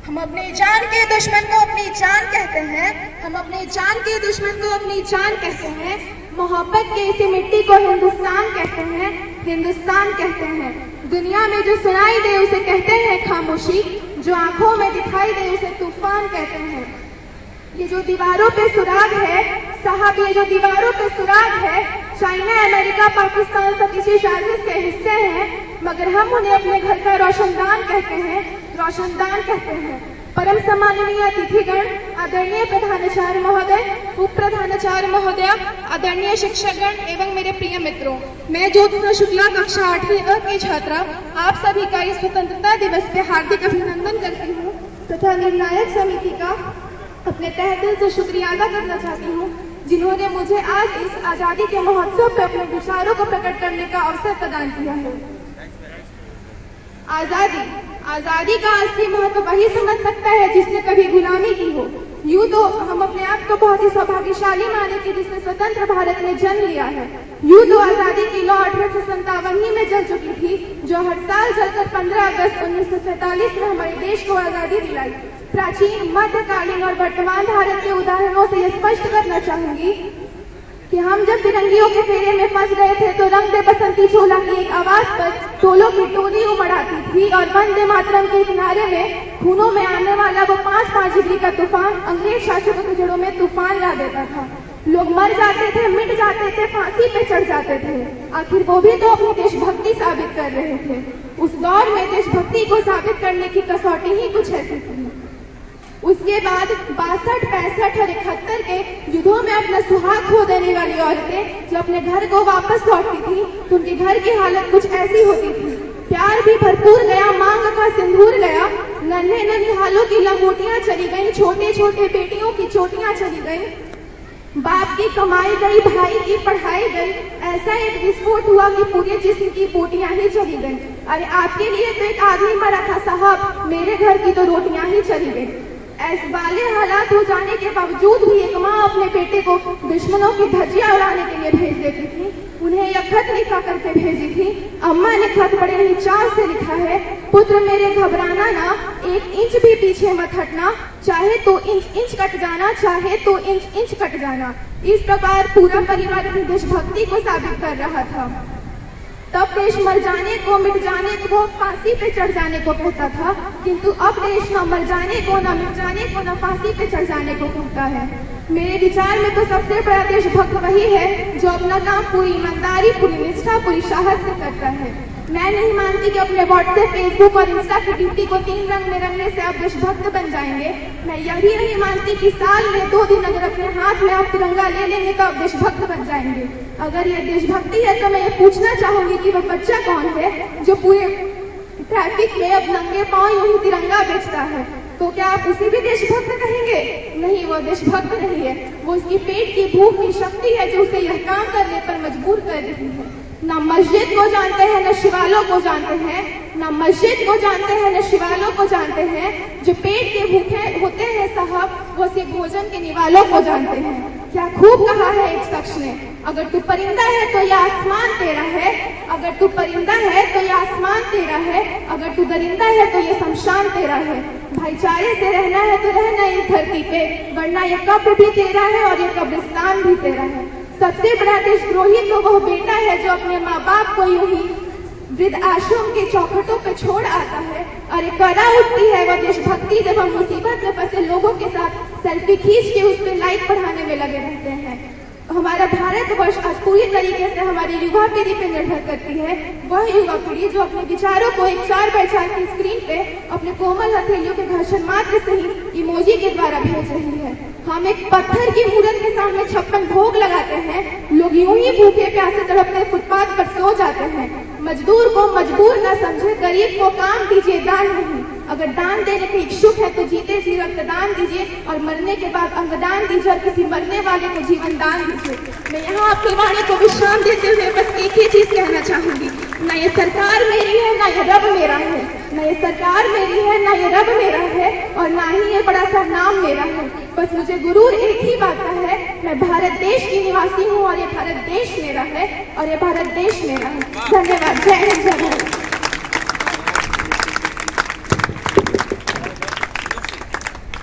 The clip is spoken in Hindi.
हम अपनी जान के दुश्मन को अपनी जान कहते हैं, हम अपनी जान के दुश्मन को अपनी जान कहते हैं। मोहब्बत के इसी मिट्टी को हिंदुस्तान कहते हैं, हिंदुस्तान कहते हैं। दुनिया में जो सुनाई दे उसे कहते हैं खामोशी, जो आंखों में दिखाई दे उसे तूफान कहते हैं। ये जो दीवारों पे सुराग है साहब, ये जो दीवारों पे सुराग है, चाइना, अमेरिका, पाकिस्तान सब किसी साजिश के हिस्से हैं, मगर हम उन्हें अपने घर का रोशनदान कहते हैं, रोशनदान कहते हैं। परम सम्माननीय अतिथिगण, आदरणीय प्रधानाचार्य महोदय, उप प्रधानाचार्य महोदय, आदरणीय शिक्षकगण एवं मेरे प्रिय मित्रों, मैं ज्योत्सना शुक्ला कक्षा 8वीं अ की छात्रा आप सभी का इस स्वतंत्रता दिवस पे हार्दिक अभिनंदन करती हूँ तथा निर्णायक समिति का अपने तहे दिल से शुक्रिया अदा करना चाहती हूँ, जिन्होंने मुझे आज इस आजादी के महोत्सव पर अपने विचारों को प्रकट करने का अवसर प्रदान किया है। आजादी का असली महत्व वही समझ सकता है जिसने कभी गुलामी की हो। यूं तो हम अपने आप को बहुत ही सौभाग्यशाली माने कि जिसने स्वतंत्र भारत में जन्म लिया है। यूं तो आजादी की लौ 1857 ही में जल चुकी थी, जो हर साल जलकर 15 अगस्त 1947 में हमारे देश को आजादी दिलाई। प्राचीन, मध्यकालीन और वर्तमान भारत के उदाहरणों से यह स्पष्ट करना चाहूंगी कि हम जब फिरंगियों के फेरे में फंस गए थे तो रंग दे बसंती चोला की एक आवाज पर टोलों की टोली उमड़ आती थी और वंदे मातरम के किनारे में खूनों में आने वाला वो 5-5 डिग्री का तूफान अंग्रेज शासकों की जड़ों में तूफान ला देता था। लोग मर जाते थे, मिट जाते थे, फांसी पे चढ़ जाते थे, आखिर वो भी तो अपनी देशभक्ति साबित कर रहे थे। उस दौर में देशभक्ति को साबित करने की कसौटी ही कुछ ऐसी थी। उसके बाद 62, 65 और 71 के युद्धों में अपना सुहाग खो देने वाली औरतें जब अपने घर को वापस लौटती थी तो उनके घर की हालत कुछ ऐसी होती थी। प्यार भी भरपूर गया, मांग का सिंदूर गया, नन्हे ननिहालों की लंगोटियां चली गई, छोटे छोटे बेटियों की चोटियां चली गई, बाप की कमाई गई, भाई की पढ़ाई गई। ऐसा एक विस्फोट हुआ कि पूरे जिस्म की बोटियां ही चली गई। अरे आपके लिए तो एक आदमी मरा था साहब, मेरे घर की तो रोटियां ही चली गई। ऐसे वाले हालात हो जाने के बावजूद भी एक माँ अपने बेटे को दुश्मनों की धज्जियां उड़ाने के लिए भेज देती थी। उन्हें यह खत लिखा करके भेजी थी। अम्मा ने खत बड़े ही चाव से लिखा है, पुत्र मेरे घबराना ना, 1 इंच भी पीछे मत हटना, चाहे तो इंच कट जाना, चाहे तो इंच कट जाना। इस प्रकार पूरा परिवार अपनी देशभक्ति को साबित कर रहा था। तब देश मर जाने को, मिट जाने को, फांसी पे चढ़ जाने को कहता था, किंतु अब देश न मर जाने को, न मिट जाने को, न फांसी पे चढ़ जाने को कहता है। मेरे विचार में तो सबसे बड़ा देशभक्त वही है जो अपना काम पूरी ईमानदारी, पूरी निष्ठा, पूरी साहस से करता है। मैं नहीं मानती कि अपने व्हाट्सएप, फेसबुक और इंस्टा की ड्यूटी को 3 रंग में रंगने से आप देशभक्त बन जाएंगे। मैं यह भी नहीं मानती कि साल में 2 दिन अगर अपने हाथ में आप तिरंगा ले लेंगे तो आप देशभक्त बन जाएंगे। अगर ये देशभक्ति है तो मैं ये पूछना चाहूंगी कि वह बच्चा कौन है जो पूरे ट्रैफिक में अब नंगे पांव यूं ही तिरंगा बेचता है? तो क्या आप उसे भी देशभक्त कहेंगे? नहीं, वो देशभक्त नहीं है, वो उसकी पेट की भूख की शक्ति है जो उसे यह काम करने पर मजबूर कर रही है। न मस्जिद को जानते हैं, न शिवालों को जानते हैं, न मस्जिद को जानते हैं, न शिवालों को जानते हैं। जो पेट के भूखे होते हैं साहब, वो सिर्फ भोजन के निवालों को जानते हैं। क्या खूब कहा है एक शख्स ने, अगर तू परिंदा है तो यह आसमान तेरा है, अगर तू परिंदा है तो यह आसमान तेरा है, अगर तू दरिंदा है तो यह शमशान तेरा है। भाईचारे से रहना है तो रहना इस धरती पे, वरना यह कब्र भी तेरा है और यह कब्रिस्तान भी तेरा है। सबसे बड़ा देशद्रोही तो वह बेटा है जो अपने माँ बाप को यूं ही वृद्ध आश्रम के चौखटों पे छोड़ आता है। अरे करा उठती है वह देशभक्ति जब हम मुसीबत में फंसे लोगों के साथ सेल्फी खींच के उस पर लाइक बढ़ाने में लगे रहते हैं। हमारा भारतवर्ष आज पूरी तरीके से हमारी युवा पीढ़ी पे निर्भर करती है। वह युवा पीढ़ी जो अपने विचारों को एक 4x4 की स्क्रीन पे अपने कोमल हथेलियों के घर्षण मात्र से ही इमोजी के द्वारा भेज रही है। हम एक पत्थर की मूर्त के सामने 56 भोग लगाते हैं, लोग यूं ही भूखे प्यासे तड़पते फुटपाथ पर सो जाते हैं। मजदूर को मजबूर न समझे, गरीब को काम दीजिए, दान नहीं। अगर दान देने के इच्छुक है तो जीते जी रक्तदान दीजिए और मरने के बाद अंगदान दीजिए और किसी मरने वाले को जीवन दान दीजिए। मैं यहाँ आपकी वाणी को विश्राम देते हुए बस एक ही चीज कहना चाहूंगी, न ये सरकार मेरी है, न ये रब मेरा है, न ये सरकार मेरी है, न ये रब मेरा है, और ना ही ये बड़ा सा नाम मेरा है। बस मुझे गुरूर एक ही बात का है, मैं भारत देश की निवासी हूँ और ये भारत देश मेरा है और ये भारत देश मेरा है। धन्यवाद। जय हिंद, जय भारत।